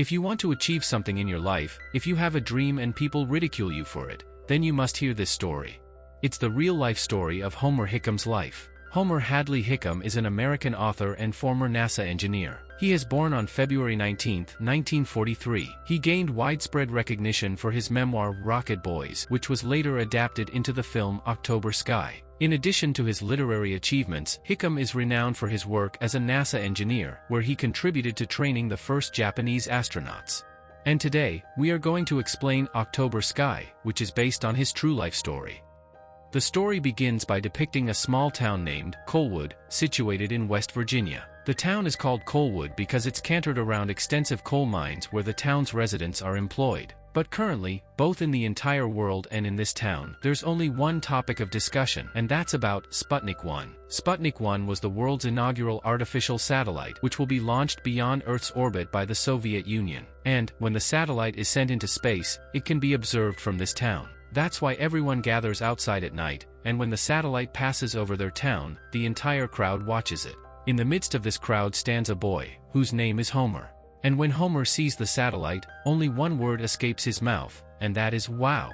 If you want to achieve something in your life, if you have a dream and people ridicule you for it, then you must hear this story. It's the real-life story of Homer Hickam's life. Homer Hadley Hickam is an American author and former NASA engineer. He is born on February 19, 1943. He gained widespread recognition for his memoir Rocket Boys, which was later adapted into the film October Sky. In addition to his literary achievements, Hickam is renowned for his work as a NASA engineer, where he contributed to training the first Japanese astronauts. And today, we are going to explain October Sky, which is based on his true life story. The story begins by depicting a small town named Coalwood, situated in West Virginia. The town is called Coalwood because it's cantered around extensive coal mines where the town's residents are employed. But currently, both in the entire world and in this town, there's only one topic of discussion, and that's about Sputnik 1. Sputnik 1 was the world's inaugural artificial satellite, which will be launched beyond Earth's orbit by the Soviet Union. And, when the satellite is sent into space, it can be observed from this town. That's why everyone gathers outside at night, and when the satellite passes over their town, the entire crowd watches it. In the midst of this crowd stands a boy, whose name is Homer. And when Homer sees the satellite, only one word escapes his mouth, and that is wow.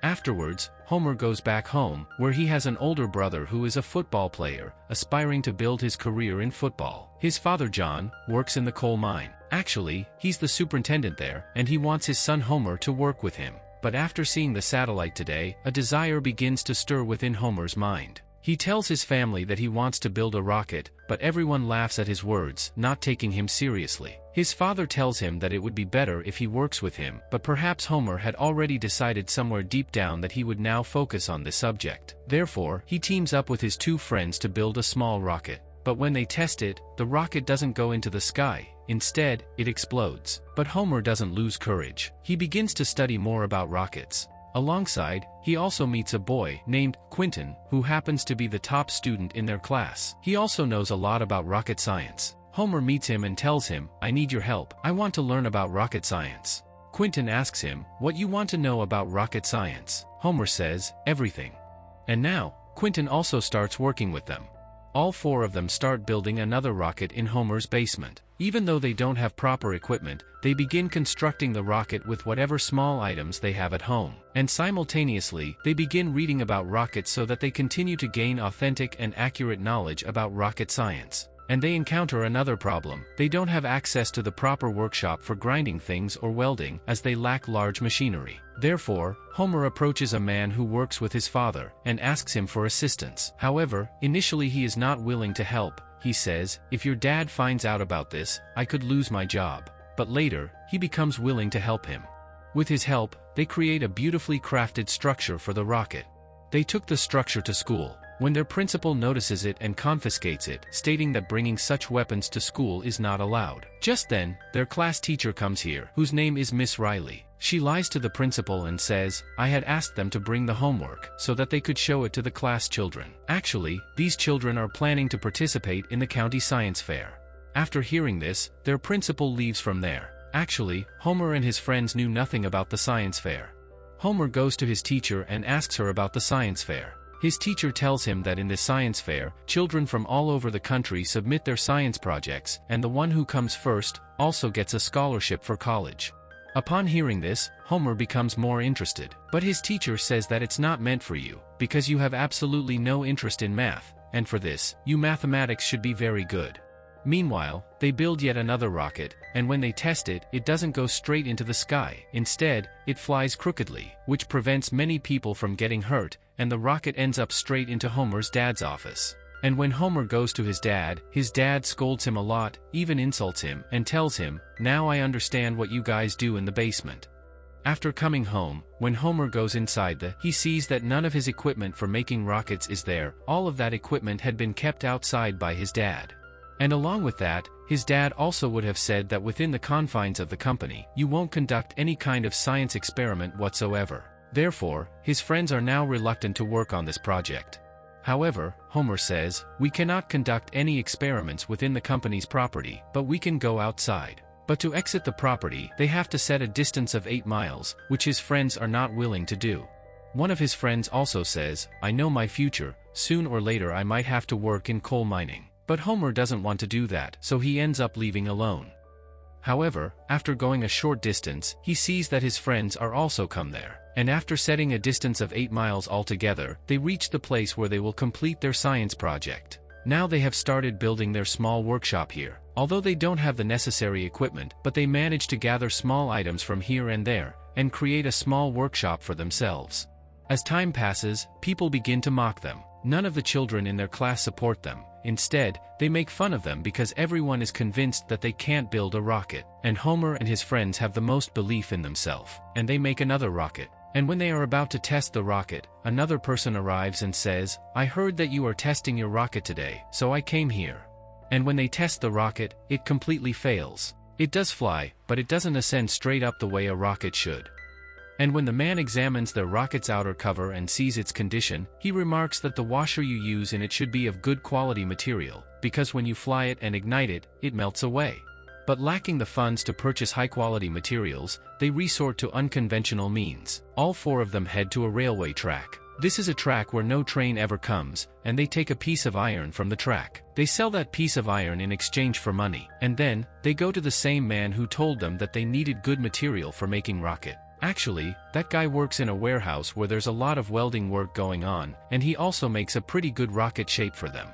Afterwards, Homer goes back home, where he has an older brother who is a football player, aspiring to build his career in football. His father John works in the coal mine. Actually, he's the superintendent there, and he wants his son Homer to work with him. But after seeing the satellite today, a desire begins to stir within Homer's mind. He tells his family that he wants to build a rocket, but everyone laughs at his words, not taking him seriously. His father tells him that it would be better if he works with him, but perhaps Homer had already decided somewhere deep down that he would now focus on this subject. Therefore, he teams up with his two friends to build a small rocket. But when they test it, the rocket doesn't go into the sky. Instead, it explodes. But Homer doesn't lose courage. He begins to study more about rockets. Alongside, he also meets a boy named Quentin, who happens to be the top student in their class. He also knows a lot about rocket science. Homer meets him and tells him, "I need your help. I want to learn about rocket science." Quentin asks him, "What you want to know about rocket science?" Homer says, "Everything." And now, Quentin also starts working with them. All four of them start building another rocket in Homer's basement. Even though they don't have proper equipment, they begin constructing the rocket with whatever small items they have at home. And simultaneously, they begin reading about rockets so that they continue to gain authentic and accurate knowledge about rocket science. And they encounter another problem. They don't have access to the proper workshop for grinding things or welding, as they lack large machinery. Therefore, Homer approaches a man who works with his father, and asks him for assistance. However, initially he is not willing to help. He says, "If your dad finds out about this, I could lose my job." But later, he becomes willing to help him. With his help, they create a beautifully crafted structure for the rocket. They took the structure to school. When their principal notices it and confiscates it, stating that bringing such weapons to school is not allowed. Just then, their class teacher comes here, whose name is Miss Riley. She lies to the principal and says, "I had asked them to bring the homework, so that they could show it to the class children." Actually, these children are planning to participate in the county science fair. After hearing this, their principal leaves from there. Actually, Homer and his friends knew nothing about the science fair. Homer goes to his teacher and asks her about the science fair. His teacher tells him that in this science fair, children from all over the country submit their science projects, and the one who comes first also gets a scholarship for college. Upon hearing this, Homer becomes more interested. But his teacher says that it's not meant for you, because you have absolutely no interest in math, and for this, your mathematics should be very good. Meanwhile, they build yet another rocket, and when they test it, it doesn't go straight into the sky. Instead, it flies crookedly, which prevents many people from getting hurt, and the rocket ends up straight into Homer's dad's office. And when Homer goes to his dad scolds him a lot, even insults him, and tells him, "Now I understand what you guys do in the basement." After coming home, when Homer goes inside he sees that none of his equipment for making rockets is there. All of that equipment had been kept outside by his dad. And along with that, his dad also would have said that within the confines of the company, you won't conduct any kind of science experiment whatsoever. Therefore, his friends are now reluctant to work on this project. However, Homer says, "We cannot conduct any experiments within the company's property, but we can go outside." But to exit the property, they have to set a distance of 8 miles, which his friends are not willing to do. One of his friends also says, "I know my future, soon or later I might have to work in coal mining." But Homer doesn't want to do that, so he ends up leaving alone. However, after going a short distance, he sees that his friends are also come there. And after setting a distance of 8 miles altogether, they reach the place where they will complete their science project. Now they have started building their small workshop here. Although they don't have the necessary equipment, but they manage to gather small items from here and there, and create a small workshop for themselves. As time passes, people begin to mock them. None of the children in their class support them. Instead, they make fun of them because everyone is convinced that they can't build a rocket. And Homer and his friends have the most belief in themselves. And they make another rocket. And when they are about to test the rocket, another person arrives and says, "I heard that you are testing your rocket today, so I came here." And when they test the rocket, it completely fails. It does fly, but it doesn't ascend straight up the way a rocket should. And when the man examines their rocket's outer cover and sees its condition, he remarks that the washer you use in it should be of good quality material, because when you fly it and ignite it, it melts away. But lacking the funds to purchase high-quality materials, they resort to unconventional means. All 4 of them head to a railway track. This is a track where no train ever comes, and they take a piece of iron from the track. They sell that piece of iron in exchange for money, and then, they go to the same man who told them that they needed good material for making rocket. Actually, that guy works in a warehouse where there's a lot of welding work going on, and he also makes a pretty good rocket shape for them.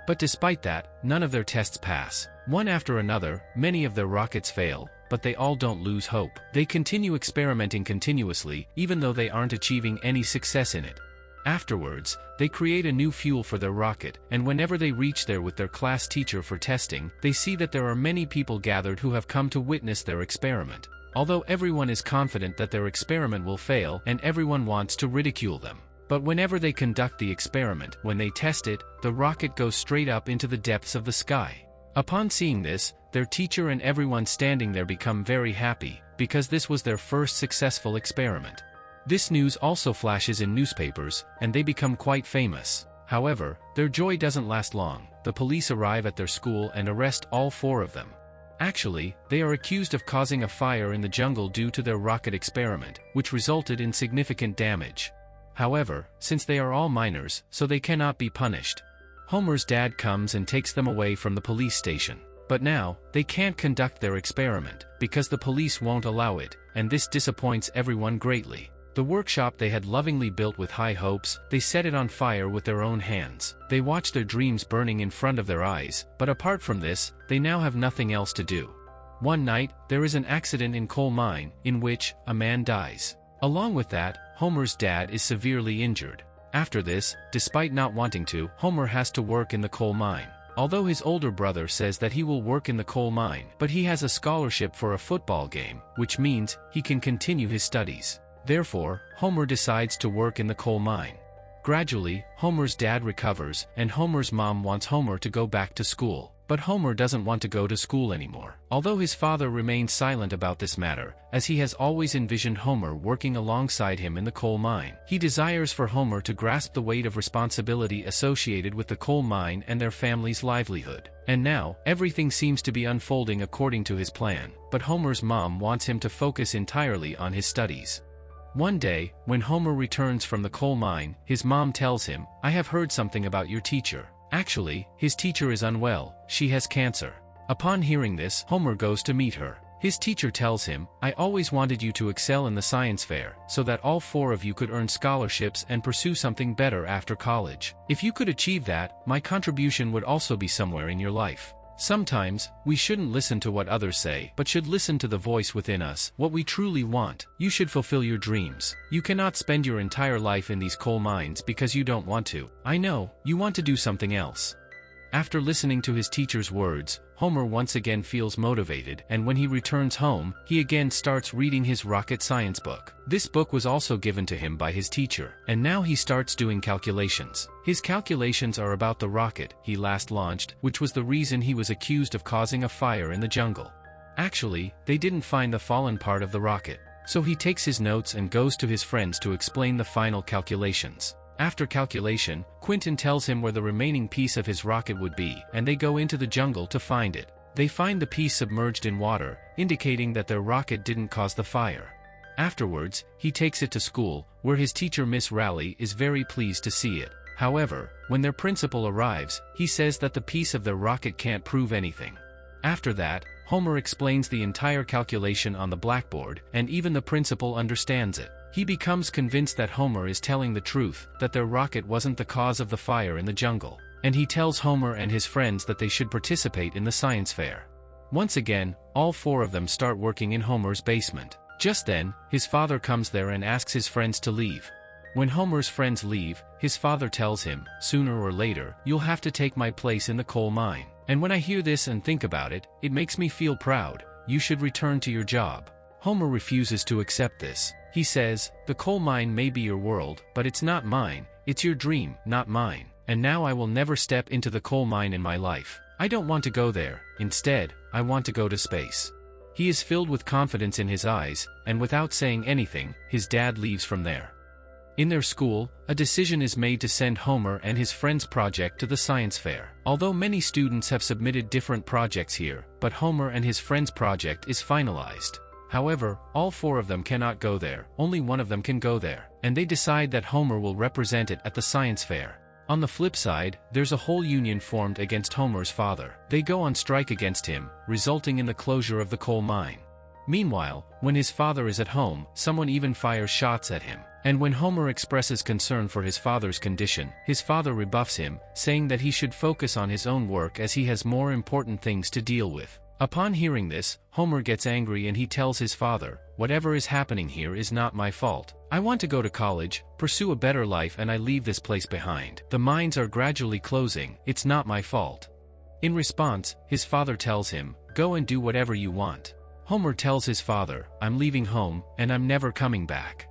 But despite that, none of their tests pass. One after another, many of their rockets fail, but they all don't lose hope. They continue experimenting continuously, even though they aren't achieving any success in it. Afterwards, they create a new fuel for their rocket, and whenever they reach there with their class teacher for testing, they see that there are many people gathered who have come to witness their experiment. Although everyone is confident that their experiment will fail and everyone wants to ridicule them. But whenever they conduct the experiment, when they test it, the rocket goes straight up into the depths of the sky. Upon seeing this, their teacher and everyone standing there become very happy, because this was their first successful experiment. This news also flashes in newspapers, and they become quite famous. However, their joy doesn't last long. The police arrive at their school and arrest all 4 of them. Actually, they are accused of causing a fire in the jungle due to their rocket experiment, which resulted in significant damage. However, since they are all minors, so they cannot be punished. Homer's dad comes and takes them away from the police station. But now, they can't conduct their experiment, because the police won't allow it, and this disappoints everyone greatly. The workshop they had lovingly built with high hopes, they set it on fire with their own hands. They watch their dreams burning in front of their eyes, but apart from this, they now have nothing else to do. One night, there is an accident in coal mine, in which a man dies. Along with that, Homer's dad is severely injured. After this, despite not wanting to, Homer has to work in the coal mine. Although his older brother says that he will work in the coal mine, but he has a scholarship for a football game, which means he can continue his studies. Therefore, Homer decides to work in the coal mine. Gradually, Homer's dad recovers, and Homer's mom wants Homer to go back to school. But Homer doesn't want to go to school anymore. Although his father remains silent about this matter, as he has always envisioned Homer working alongside him in the coal mine. He desires for Homer to grasp the weight of responsibility associated with the coal mine and their family's livelihood. And now, everything seems to be unfolding according to his plan, but Homer's mom wants him to focus entirely on his studies. One day, when Homer returns from the coal mine, his mom tells him, "I have heard something about your teacher." Actually, his teacher is unwell, she has cancer. Upon hearing this, Homer goes to meet her. His teacher tells him, "I always wanted you to excel in the science fair, so that all 4 of you could earn scholarships and pursue something better after college. If you could achieve that, my contribution would also be somewhere in your life." Sometimes, we shouldn't listen to what others say, but should listen to the voice within us, what we truly want. You should fulfill your dreams. You cannot spend your entire life in these coal mines because you don't want to. I know, you want to do something else. After listening to his teacher's words, Homer once again feels motivated, and when he returns home, he again starts reading his rocket science book. This book was also given to him by his teacher, and now he starts doing calculations. His calculations are about the rocket he last launched, which was the reason he was accused of causing a fire in the jungle. Actually, they didn't find the fallen part of the rocket. So he takes his notes and goes to his friends to explain the final calculations. After calculation, Quentin tells him where the remaining piece of his rocket would be, and they go into the jungle to find it. They find the piece submerged in water, indicating that their rocket didn't cause the fire. Afterwards, he takes it to school, where his teacher Miss Raleigh is very pleased to see it. However, when their principal arrives, he says that the piece of their rocket can't prove anything. After that, Homer explains the entire calculation on the blackboard, and even the principal understands it. He becomes convinced that Homer is telling the truth, that their rocket wasn't the cause of the fire in the jungle. And he tells Homer and his friends that they should participate in the science fair. Once again, all four of them start working in Homer's basement. Just then, his father comes there and asks his friends to leave. When Homer's friends leave, his father tells him, "Sooner or later, you'll have to take my place in the coal mine. And when I hear this and think about it, it makes me feel proud. You should return to your job." Homer refuses to accept this. He says, "The coal mine may be your world, but it's not mine. It's your dream, not mine. And now I will never step into the coal mine in my life. I don't want to go there. Instead, I want to go to space." He is filled with confidence in his eyes, and without saying anything, his dad leaves from there. In their school, a decision is made to send Homer and his friends' project to the science fair. Although many students have submitted different projects here, but Homer and his friends' project is finalized. However, all four of them cannot go there, only one of them can go there, and they decide that Homer will represent it at the science fair. On the flip side, there's a whole union formed against Homer's father. They go on strike against him, resulting in the closure of the coal mine. Meanwhile, when his father is at home, someone even fires shots at him. And when Homer expresses concern for his father's condition, his father rebuffs him, saying that he should focus on his own work as he has more important things to deal with. Upon hearing this, Homer gets angry and he tells his father, "Whatever is happening here is not my fault. I want to go to college, pursue a better life, and I leave this place behind. The mines are gradually closing, it's not my fault." In response, his father tells him, "Go and do whatever you want." Homer tells his father, "I'm leaving home, and I'm never coming back."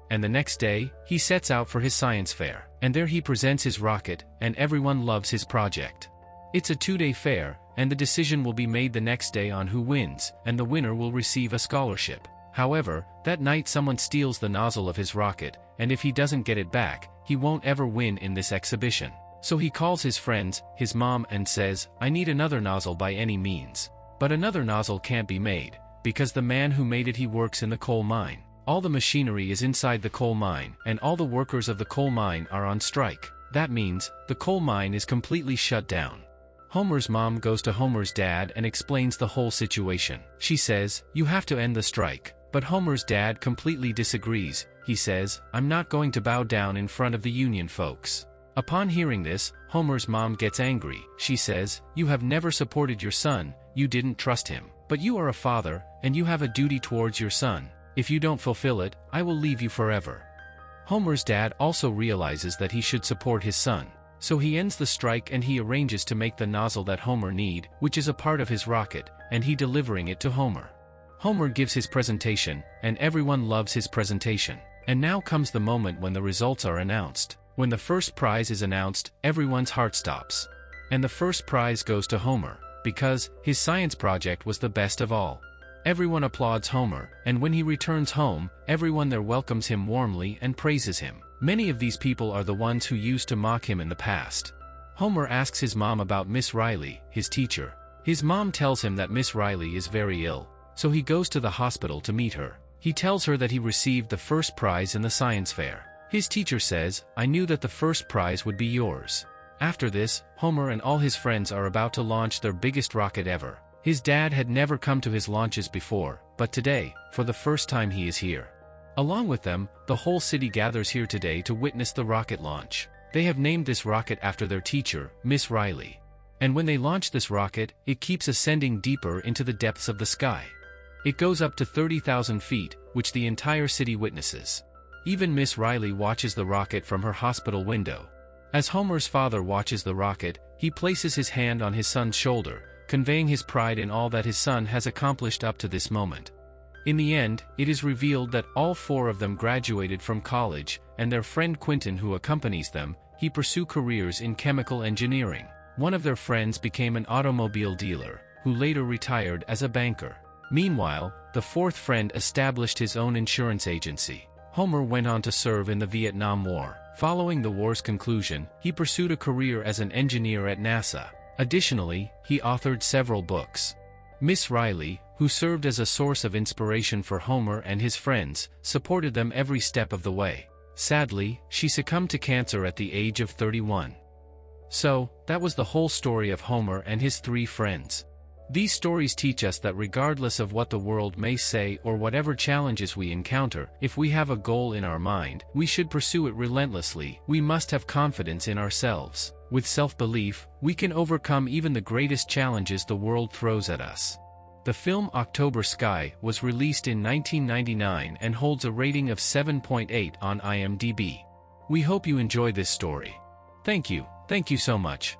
And the next day, he sets out for his science fair, and there he presents his rocket, and everyone loves his project. It's a 2-day fair, and the decision will be made the next day on who wins, and the winner will receive a scholarship. However, that night someone steals the nozzle of his rocket, and if he doesn't get it back, he won't ever win in this exhibition. So he calls his friends, his mom, and says, "I need another nozzle by any means." But another nozzle can't be made, because the man who made it, he works in the coal mine. All the machinery is inside the coal mine, and all the workers of the coal mine are on strike. That means, the coal mine is completely shut down. Homer's mom goes to Homer's dad and explains the whole situation. She says, "You have to end the strike." But Homer's dad completely disagrees. He says, "I'm not going to bow down in front of the union folks." Upon hearing this, Homer's mom gets angry. She says, "You have never supported your son, you didn't trust him. But you are a father, and you have a duty towards your son. If you don't fulfill it, I will leave you forever." Homer's dad also realizes that he should support his son. So he ends the strike and he arranges to make the nozzle that Homer need, which is a part of his rocket, and he delivering it to Homer. Homer gives his presentation, and everyone loves his presentation. And now comes the moment when the results are announced. When the first prize is announced, everyone's heart stops. And the first prize goes to Homer, because his science project was the best of all. Everyone applauds Homer, and when he returns home, everyone there welcomes him warmly and praises him. Many of these people are the ones who used to mock him in the past. Homer asks his mom about Miss Riley, his teacher. His mom tells him that Miss Riley is very ill, so he goes to the hospital to meet her. He tells her that he received the first prize in the science fair. His teacher says, "I knew that the first prize would be yours." After this, Homer and all his friends are about to launch their biggest rocket ever. His dad had never come to his launches before, but today, for the first time, he is here. Along with them, the whole city gathers here today to witness the rocket launch. They have named this rocket after their teacher, Miss Riley. And when they launch this rocket, it keeps ascending deeper into the depths of the sky. It goes up to 30,000 feet, which the entire city witnesses. Even Miss Riley watches the rocket from her hospital window. As Homer's father watches the rocket, he places his hand on his son's shoulder, conveying his pride in all that his son has accomplished up to this moment. In the end, it is revealed that all four of them graduated from college, and their friend Quentin, who accompanies them, he pursue careers in chemical engineering. One of their friends became an automobile dealer, who later retired as a banker. Meanwhile, the fourth friend established his own insurance agency. Homer went on to serve in the Vietnam War. Following the war's conclusion, he pursued a career as an engineer at NASA. Additionally, he authored several books. Miss Riley, who served as a source of inspiration for Homer and his friends, supported them every step of the way. Sadly, she succumbed to cancer at the age of 31. So, that was the whole story of Homer and his three friends. These stories teach us that regardless of what the world may say or whatever challenges we encounter, if we have a goal in our mind, we should pursue it relentlessly. We must have confidence in ourselves. With self-belief, we can overcome even the greatest challenges the world throws at us. The film October Sky was released in 1999 and holds a rating of 7.8 on IMDb. We hope you enjoy this story. Thank you so much.